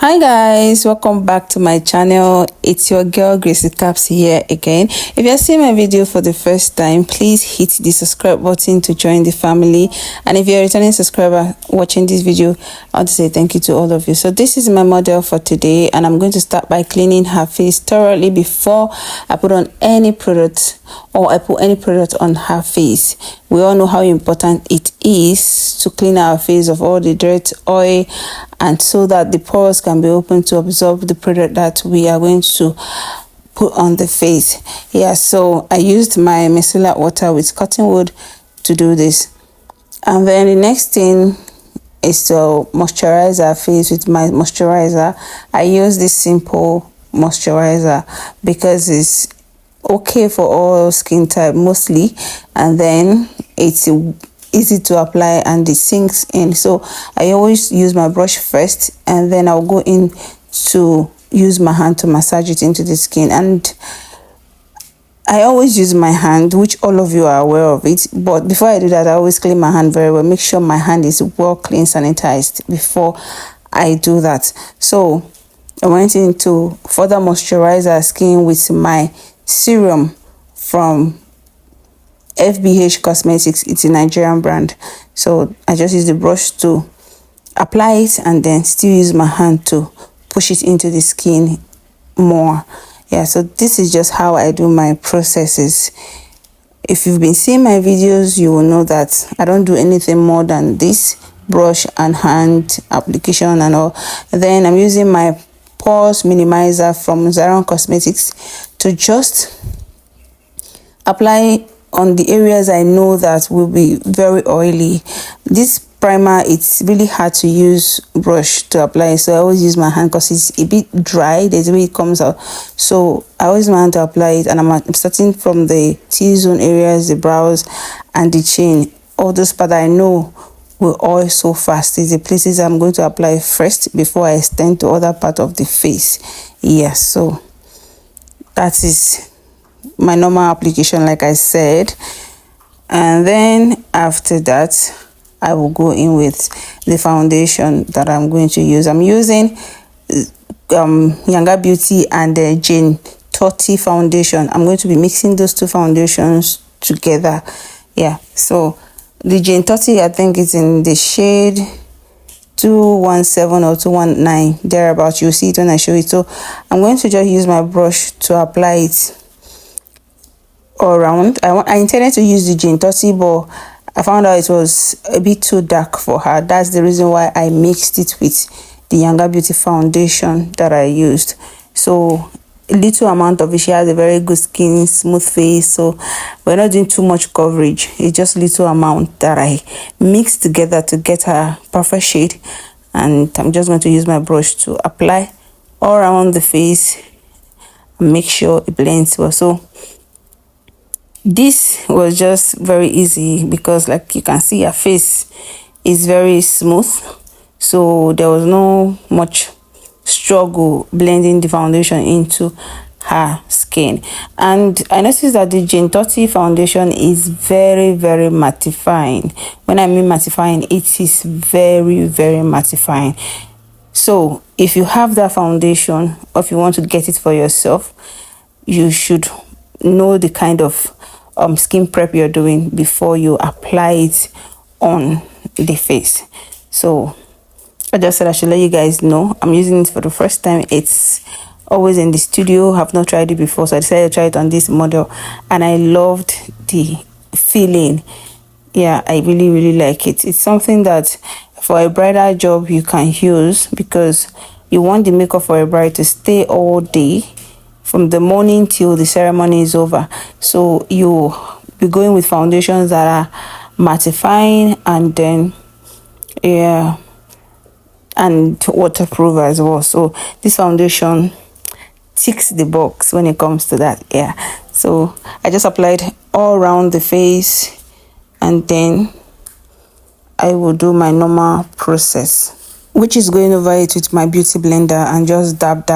Hi guys, welcome back to my channel. It's your girl Gracie Caps here again. If you're seeing my video for the first time, please hit the subscribe button to join the family. And if you're a returning subscriber watching this video, I want to say thank you to all of you. So this is my model for today, and I'm going to start by cleaning her face thoroughly before I put on any product or I put any product on her face. We all know how important it is to clean our face of all the dirt, oil, and so that the pores can be open to absorb the product that we are going to put on the face. So I used my micellar water with cotton wool to do this. And then the next thing is to moisturize our face with my moisturizer. I use this simple moisturizer because it's okay for all skin type mostly, and then it's easy to apply and it sinks in. So I always use my brush first, and then I'll go in to use my hand to massage it into the skin. And I always use my hand, which all of you are aware of it, but before I do that, I always clean my hand very well. Make sure my hand is well clean, sanitized before I do that. So I went in to further moisturize our skin with my serum from FBH Cosmetics. It's a Nigerian brand. So I just use the brush to apply it and then still use my hand to push it into the skin more. So this is just how I do my processes. If you've been seeing my videos, you will know that I don't do anything more than this brush and hand application and all. And then I'm using my pores minimizer from Zaron Cosmetics to just apply on the areas I know that will be very oily. This primer, it's really hard to use brush to apply, so I always use my hand because it's a bit dry. There's a way it comes out, so I always use my hand to apply it. And I'm starting from the T-zone areas, the brows and the chin. All those parts I know will oil so fast is the places I'm going to apply first before I extend to other part of the face. So that is my normal application, like I said. And then after that, I will go in with the foundation that I'm going to use. I'm using Younger Beauty and the Jane 30 foundation. I'm going to be mixing those two foundations together. So the Jane 30, I think it's in the shade 217 or 219, thereabouts. You'll see it when I show it. So I'm going to just use my brush to apply it all around. I intended to use the Jane 30, but I found out it was a bit too dark for her. That's the reason why I mixed it with the Younger Beauty foundation that I used. So a little amount of it. She has a very good skin, smooth face, so we're not doing too much coverage. It's just little amount that I mixed together to get her perfect shade. And I'm just going to use my brush to apply all around the face and make sure it blends well. So this was just very easy because, like you can see, her face is very smooth, so there was no much struggle blending the foundation into her skin. And I noticed that the Jane 30 foundation is very mattifying. When I mean mattifying, it is very mattifying. So if you have that foundation, or if you want to get it for yourself, you should know the kind of skin prep you're doing before you apply it on the face. So I just said I should let you guys know I'm using it for the first time. It's always in the studio. I've not tried it before, so I decided to try it on this model, and I loved the feeling. I really like it. It's something that for a bridal job you can use, because you want the makeup for a bride to stay all day from the morning till the ceremony is over. So you be going with foundations that are mattifying and then and waterproof as well. So this foundation ticks the box when it comes to that. So I just applied all around the face, and then I will do my normal process, which is going over it with my beauty blender and just dab.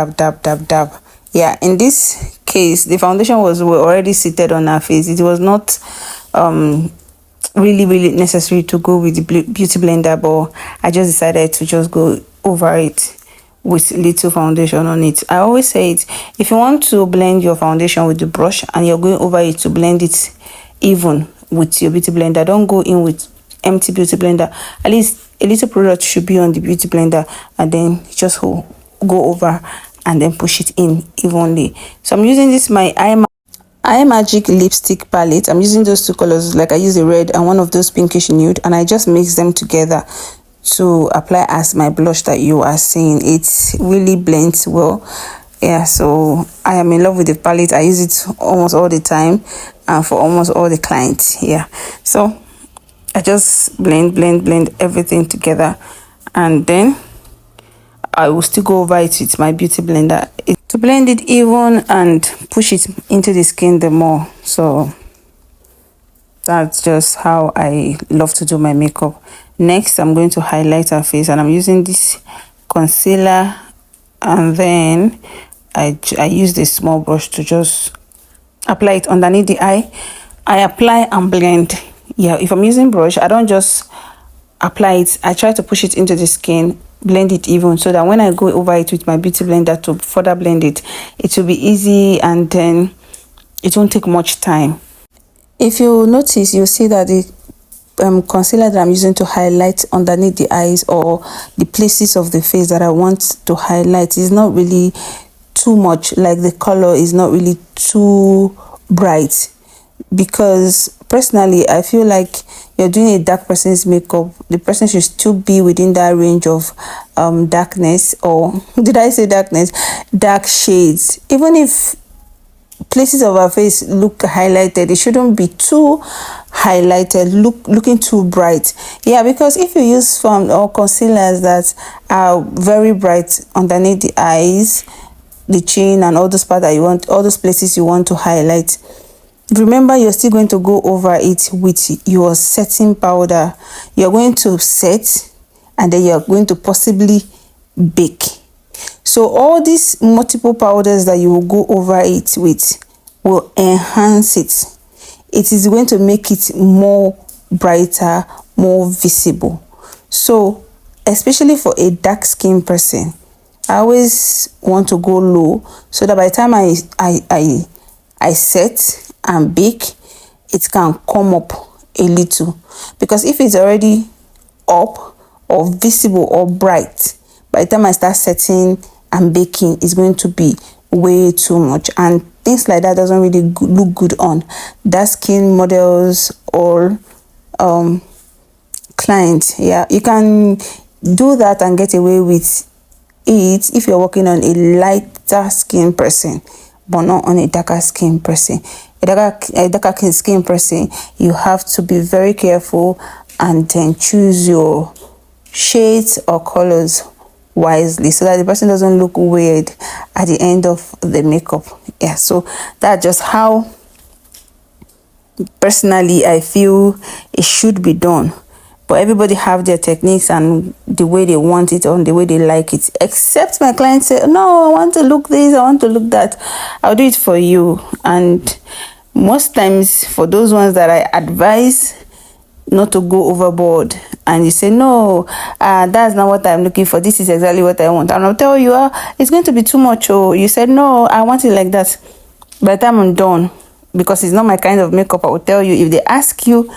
In this case, the foundation was already seated on her face. It was not really necessary to go with the beauty blender, but I just decided to just go over it with little foundation on it. I always say it, if you want to blend your foundation with the brush and you're going over it to blend it even with your beauty blender, don't go in with empty beauty blender. At least a little product should be on the beauty blender, and then just go over and then push it in evenly. So I'm using this my Eye Magic lipstick palette. I'm using those two colors, like I use a red and one of those pinkish nude, and I just mix them together to apply as my blush that you are seeing. It really blends well. Yeah, so I am in love with the palette. I use it almost all the time and for almost all the clients. Yeah, so I just blend everything together, and then I will still go over it with my beauty blender to blend it even and push it into the skin the more. So that's just how I love to do my makeup. Next, I'm going to highlight her face, and I'm using this concealer, and then I use this small brush to just apply it underneath the eye. I apply and blend. Yeah, if I'm using brush, I don't just apply it. I try to push it into the skin, blend it even, so that when I go over it with my beauty blender to further blend it, it will be easy, and then it won't take much time. If you notice, you'll see that the concealer that I'm using to highlight underneath the eyes or the places of the face that I want to highlight is not really too much, like the color is not really too bright, because personally I feel like you're doing a dark person's makeup, the person should still be within that range of darkness, or did I say darkness, dark shades. Even if places of our face look highlighted, it shouldn't be too highlighted, looking too bright. Yeah, because if you use foam or concealers that are very bright underneath the eyes, the chin, and all those parts that you want, all those places you want to highlight, remember you're still going to go over it with your setting powder. You're going to set, and then you're going to possibly bake. So all these multiple powders that you will go over it with will enhance it. It is going to make it more brighter, more visible. So especially for a dark skin person, I always want to go low, so that by the time I set and bake, it can come up a little. Because if it's already up or visible or bright, by the time I start setting and baking, it's going to be way too much, and things like that doesn't really look good on dark skin models or clients. Yeah, you can do that and get away with it if you're working on a lighter skin person, but not on a darker skin person. A darker skin person, you have to be very careful and then choose your shades or colors wisely, so that the person doesn't look weird at the end of the makeup. Yeah, so that's just how personally I feel it should be done. But everybody have their techniques and the way they want it or the way they like it. Except my clients say, no, I want to look this, I want to look that. I'll do it for you. And most times for those ones that I advise not to go overboard, and you say, no, that's not what I'm looking for, this is exactly what I want, and I'll tell you, it's going to be too much. Oh, you said, no, I want it like that. By the time I'm done, because it's not my kind of makeup, I will tell you. If they ask you,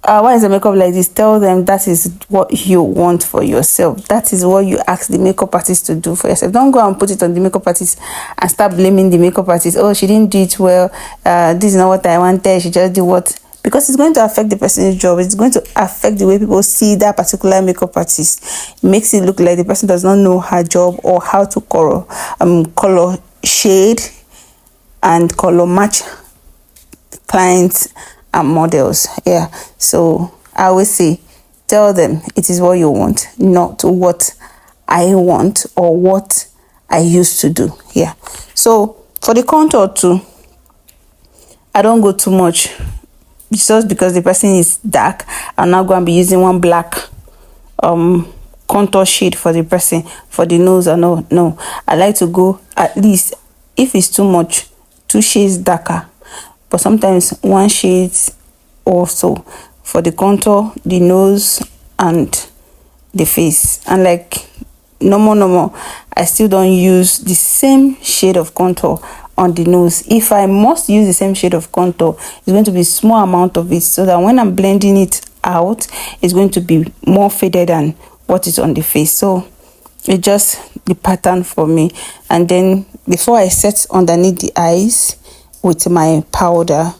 why is the makeup like this, tell them that is what you want for yourself. That is what you ask the makeup artist to do for yourself. Don't go and put it on the makeup artist and start blaming the makeup artist. Oh, she didn't do it well, this is not what I wanted, she just did what. Because it's going to affect the person's job. It's going to affect the way people see that particular makeup artist. It makes it look like the person does not know her job or how to color shade and color match clients and models. Yeah, so I always say, tell them it is what you want, not what I want or what I used to do. Yeah, so for the contour too, I don't go too much. Just because the person is dark, I'm not going to be using one black contour shade for the person for the nose. Or no, I like to go at least, if it's too much, 2 shades darker, but sometimes 1 shade also for the contour, the nose, and the face. And like no more, I still don't use the same shade of contour on the nose. If I must use the same shade of contour, it's going to be small amount of it, so that when I'm blending it out, it's going to be more faded than what is on the face. So it's just the pattern for me. And then before I set underneath the eyes with my powder,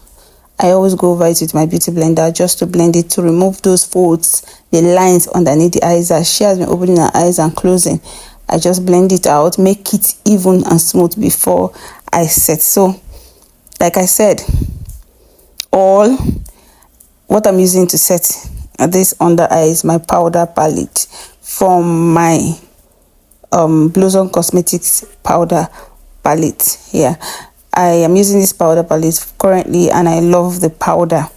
I always go over it with my beauty blender just to blend it, to remove those folds, the lines underneath the eyes that she has been opening her eyes and closing. I just blend it out, make it even and smooth before I set. So like I said, all what I'm using to set this under eye is my powder palette from my Blossom Cosmetics powder palette here. I am using this powder palette currently and I love the powder.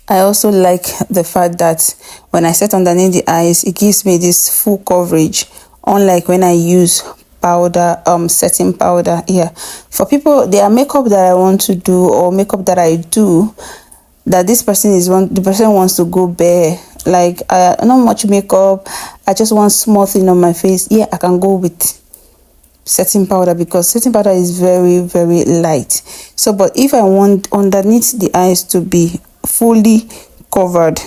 I also like the fact that when I set underneath the eyes, it gives me this full coverage, unlike when I use powder, setting powder here. For people, there are makeup that I want to do, or makeup that I do, that this person the person wants to go bare, like not much makeup, I just want small thing on my face. Yeah, I can go with setting powder, because setting powder is very, very light. So but if I want underneath the eyes to be fully covered,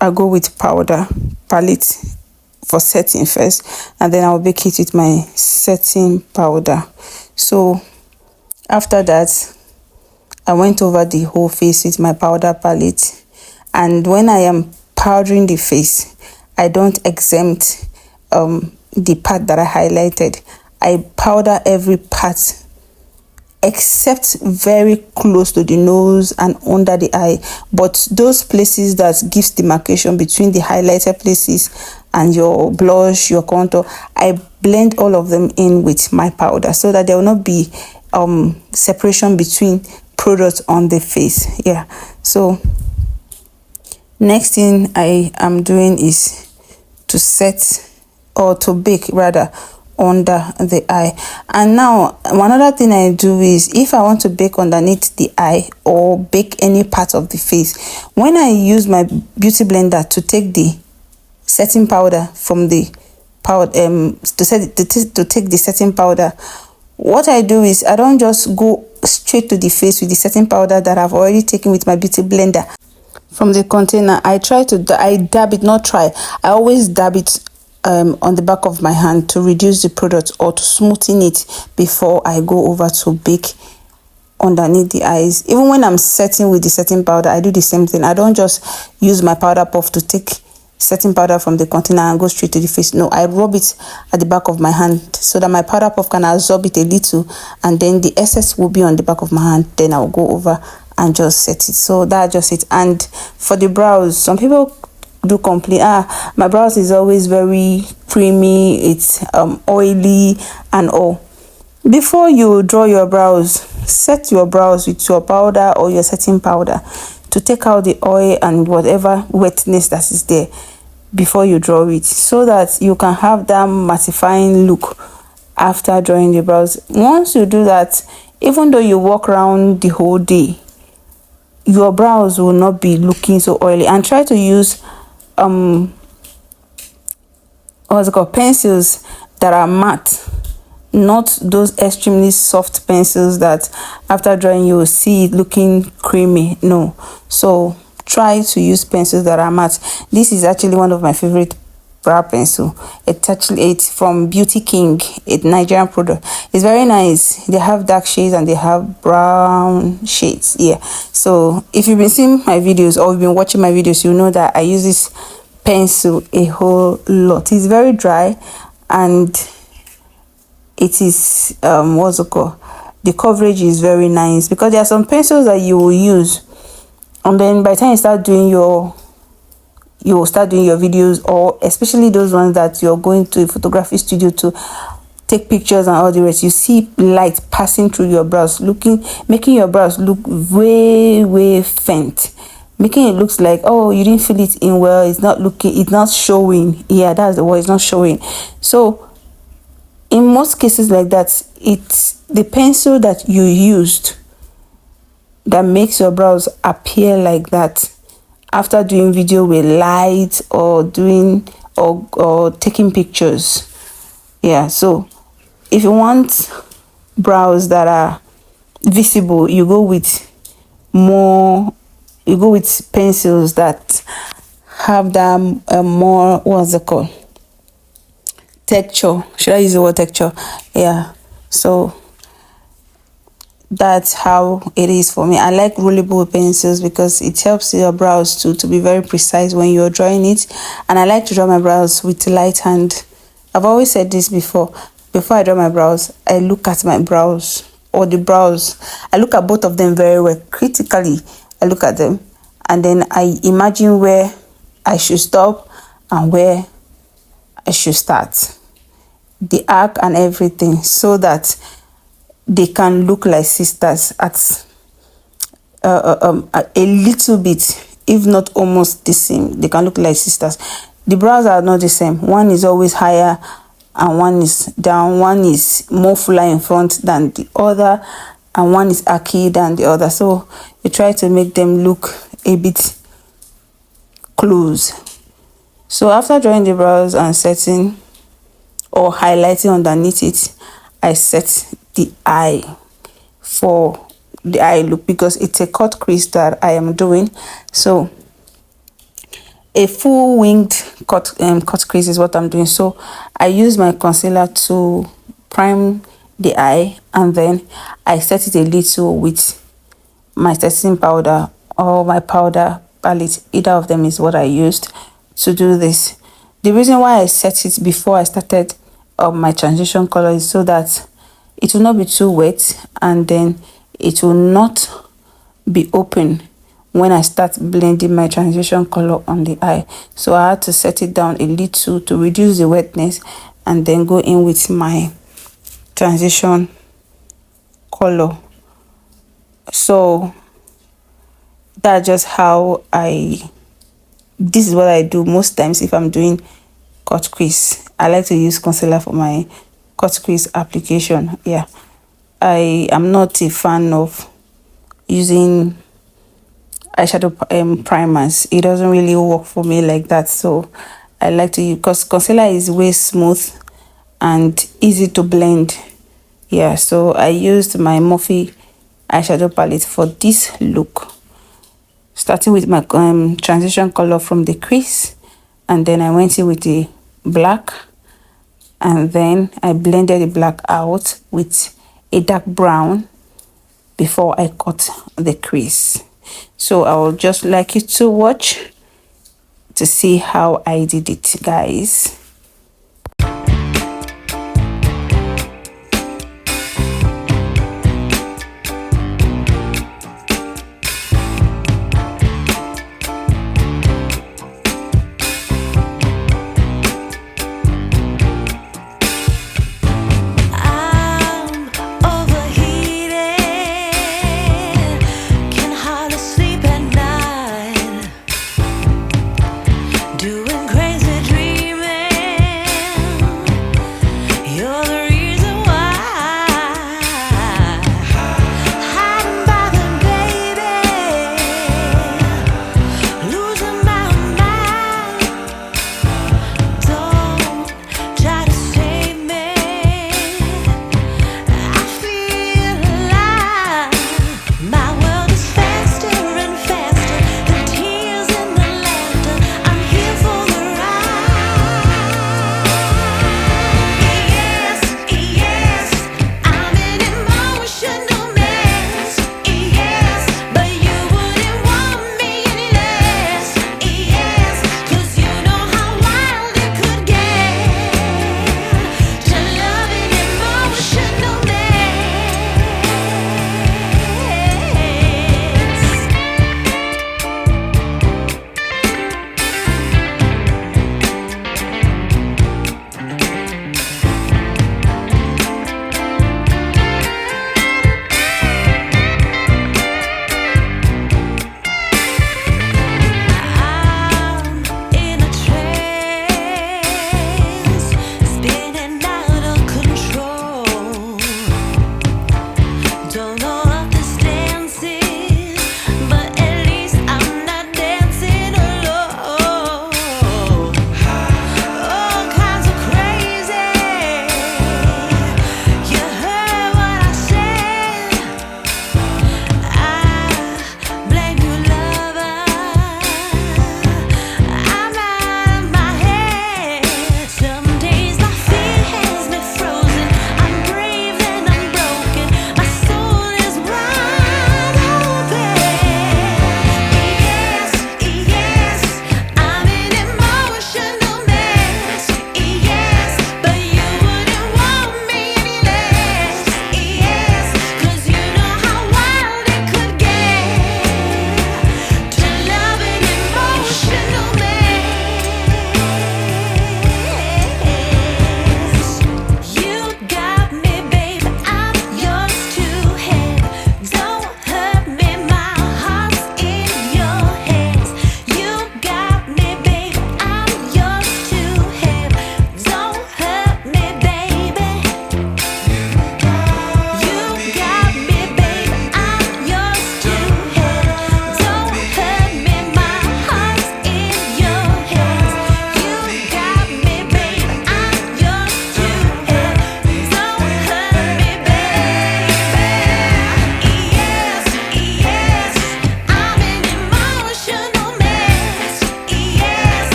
I go with powder palette for setting first, and then I'll bake it with my setting powder. So after that, I went over the whole face with my powder palette. And when I am powdering the face, I don't exempt the part that I highlighted. I powder every part except very close to the nose and under the eye. But those places that gives demarcation between the highlighted places and your blush, your contour, I blend all of them in with my powder, so that there will not be separation between products on the face. Yeah. So next thing I am doing is to set, or to bake rather, under the eye. And now another thing I do is, if I want to bake underneath the eye or bake any part of the face, when I use my beauty blender to take the setting powder from the powder, to take the setting powder, what I do is I don't just go straight to the face with the setting powder that I've already taken with my beauty blender from the container. I dab it, not try, I always dab it on the back of my hand to reduce the product, or to smoothen it before I go over to bake underneath the eyes. Even when I'm setting with the setting powder, I do the same thing. I don't just use my powder puff to take setting powder from the container and go straight to the face. No, I rub it at the back of my hand so that my powder puff can absorb it a little, and then the excess will be on the back of my hand. Then I'll go over and just set it. So that's just it. And for the brows, some people do complain, my brows is always very creamy, it's oily and all. Before you draw your brows, set your brows with your powder or your setting powder to take out the oil and whatever wetness that is there before you draw it, so that you can have that mattifying look after drawing the brows. Once you do that, even though you walk around the whole day, your brows will not be looking so oily. And try to use pencils that are matte, not those extremely soft pencils that after drawing you will see it looking creamy. No, so try to use pencils that are matte. This is actually one of my favorite brow pencil. It's from Beauty King, a Nigerian product. It's very nice. They have dark shades and they have brown shades. Yeah, so if you've been seeing my videos or you've been watching my videos, you know that I use this pencil a whole lot. It's very dry, and it is the coverage is very nice, because there are some pencils that you will use, and then by the time you start doing your videos, or especially those ones that you're going to a photography studio to take pictures and all the rest, you see light passing through your brows, making your brows look way faint, making it looks like, oh, you didn't fill it in well, it's not showing. Yeah, that's the word, it's not showing. So in most cases like that, it's the pencil that you used that makes your brows appear like that after doing video with light or doing or taking pictures. Yeah, so if you want brows that are visible, you go with pencils that have that more, what's it called, texture. Should I use the word texture? Yeah, so that's how it is for me. I like rollable pencils because it helps your brows to be very precise when you're drawing it. And I like to draw my brows with light hand. I've always said this before I draw my brows, I look at my brows or the brows. I look at both of them very well critically. I look at them and then I imagine where I should stop and where I should start, the arc and everything, so that they can look like sisters at a little bit, if not almost the same. They can look like sisters. The brows are not the same. One is always higher and one is down. One is more fuller in front than the other and one is archy than the other. So you try to make them look a bit close. So after drawing the brows and setting or highlighting underneath it, I set the eye for the eye look because it's a cut crease that I am doing. So a full winged cut crease is what I'm doing. So I use my concealer to prime the eye and then I set it a little with my setting powder or my powder palette. Either of them is what I used to do this. The reason why I set it before I started my transition color is so that it will not be too wet and then it will not be open when I start blending my transition color on the eye. So I had to set it down a little to reduce the wetness and then go in with my transition color. So that's just how this is what I do most times if I'm doing cut crease. I like to use concealer for my cut crease application. Yeah, I am not a fan of using eyeshadow primers. It doesn't really work for me like that. So I like to use, because concealer is way smooth and easy to blend. Yeah, so I used my Morphe eyeshadow palette for this look, starting with my transition color from the crease, and then I went in with the black, and then I blended the black out with a dark brown before I cut the crease. So I would just like you to watch to see how I did it, guys. Doing crazy dreaming.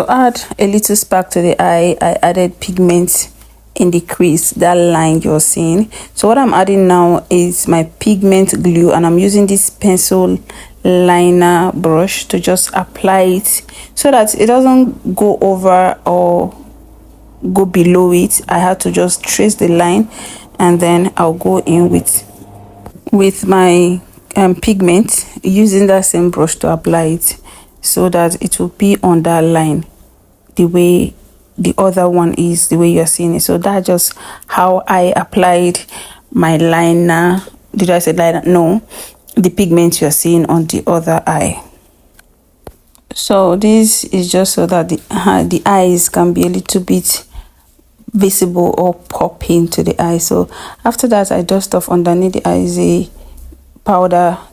To add a little spark to the eye, I added pigment in the crease, that line you're seeing. So what I'm adding now is my pigment glue, and I'm using this pencil liner brush to just apply it so that it doesn't go over or go below it. I had to just trace the line, and then I'll go in with my pigment, using that same brush to apply it so that it will be on that line the way the other one is, the way you're seeing it. So that's just how I applied my liner. Did I say liner? No, the pigment you're seeing on the other eye. So this is just so that the eyes can be a little bit visible or pop into the eye. So after that, I dust off underneath the eyes the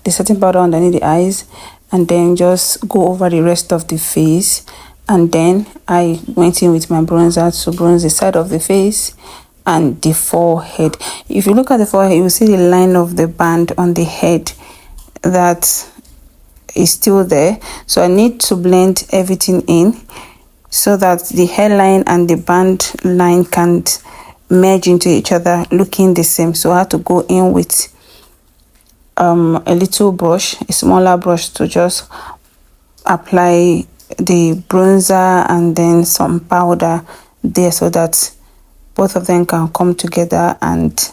setting powder underneath the eyes, and then just go over the rest of the face. And then I went in with my bronzer to bronze the side of the face and the forehead. If you look at the forehead, you will see the line of the band on the head that is still there. So I need to blend everything in so that the hairline and the band line can't merge into each other looking the same. So I have to go in with a little brush, a smaller brush, to just apply the bronzer and then some powder there so that both of them can come together and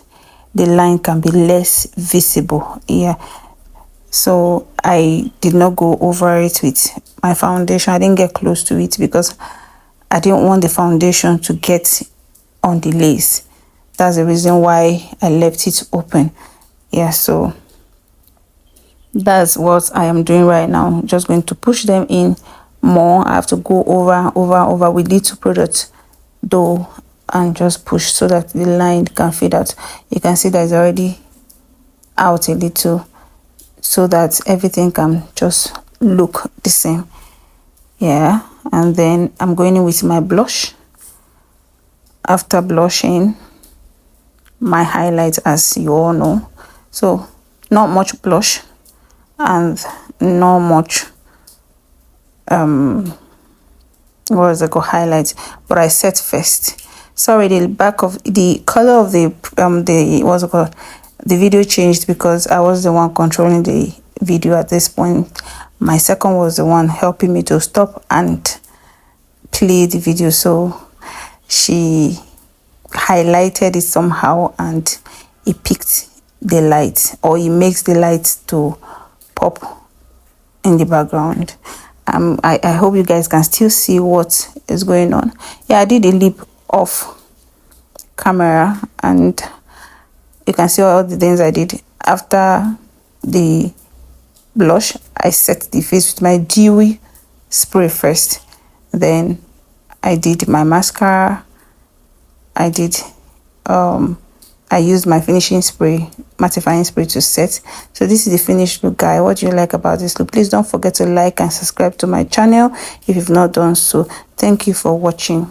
the line can be less visible. Yeah, so I did not go over it with my foundation. I didn't get close to it because I didn't want the foundation to get on the lace. That's the reason why I left it open. Yeah, so that's what I am doing right now. Just going to push them in more. I have to go over with little product though, and just push so that the line can fade out. You can see that it's already out a little, so that everything can just look the same. Yeah, and then I'm going in with my blush. After blushing, my highlight, as you all know. So not much blush and not much what is it called, highlight, but I set first. Sorry, the back of the color of the what's it called, the video changed because I was the one controlling the video at this point. My second was the one helping me to stop and play the video, so she highlighted it somehow and it picked the light, or it makes the light to pop in the background. I hope you guys can still see what is going on. Yeah, I did a lip off camera and you can see all the things I did. After the blush, I set the face with my dewy spray first, then I did my mascara. I used my finishing spray, mattifying spray, to set. So this is the finished look, guys. What do you like about this look? Please don't forget to like and subscribe to my channel if you've not done so. Thank you for watching.